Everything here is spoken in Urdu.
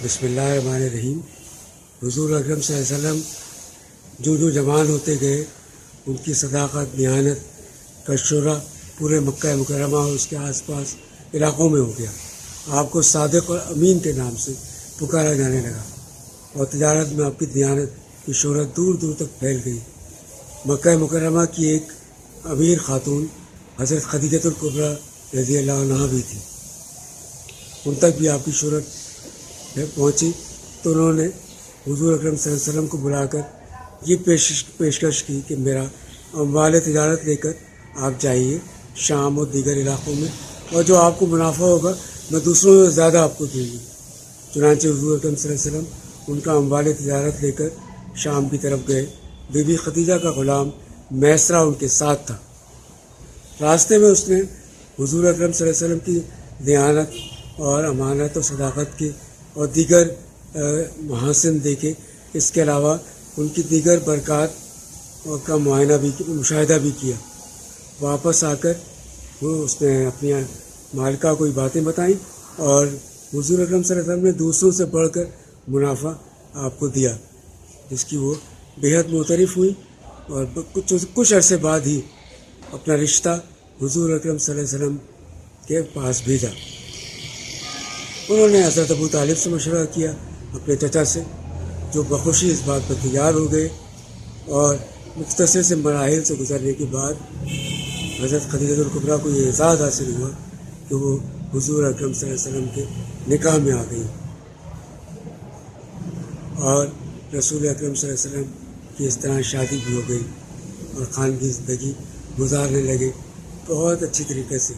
بسم اللہ الرحمن الرحیم۔ حضور اکرم صلی اللہ علیہ وسلم جو جوان ہوتے گئے، ان کی صداقت، دیانت کا شعرہ پورے مکہ مکرمہ اور اس کے آس پاس علاقوں میں ہو گیا۔ آپ کو صادق اور امین کے نام سے پکارا جانے لگا، اور تجارت میں آپ کی دیانت کی شہرت دور دور تک پھیل گئی۔ مکہ مکرمہ کی ایک امیر خاتون حضرت خدیجۃ الکبریٰ رضی اللہ عنہا بھی تھی، ان تک بھی آپ کی شہرت پہنچی، تو انہوں نے حضور اکرم صلی اللہ علیہ وسلم کو بلا کر یہ پیشکش کی کہ میرا اموال تجارت لے کر آپ جائیے شام اور دیگر علاقوں میں، اور جو آپ کو منافع ہوگا میں دوسروں سے زیادہ آپ کو دوں گی۔ چنانچہ حضور اکرم صلی اللہ علیہ وسلم ان کا اموال تجارت لے کر شام کی طرف گئے۔ بی بی خدیجہ کا غلام میسرہ ان کے ساتھ تھا۔ راستے میں اس نے حضور اکرم صلی اللہ علیہ وسلم کی دیانت اور امانت اور صداقت کی اور دیگر محاسن دیکھے۔ اس کے علاوہ ان کی دیگر برکات کا مشاہدہ بھی کیا۔ واپس آ کر اس نے اپنی مالکہ کو باتیں بتائیں، اور حضور اکرم صلی اللہ علیہ وسلم نے دوسروں سے بڑھ کر منافع آپ کو دیا، جس کی وہ بےحد معترف ہوئی، اور کچھ عرصے بعد ہی اپنا رشتہ حضور اکرم صلی اللہ علیہ وسلم کے پاس بھیجا۔ انہوں نے حضرت ابو طالب سے مشورہ کیا، اپنے چچا سے، جو بخوشی اس بات پر تیار ہو گئے، اور مختصر سے مراحل سے گزرنے کے بعد حضرت خدیجۃ الکبریٰ کو یہ اعزاز حاصل ہوا کہ وہ حضور اکرم صلی اللہ علیہ وسلم کے نکاح میں آ گئی، اور رسول اکرم صلی اللہ علیہ وسلم کی اس طرح شادی بھی ہو گئی، اور خاندانی زندگی گزارنے لگے بہت اچھی طریقے سے۔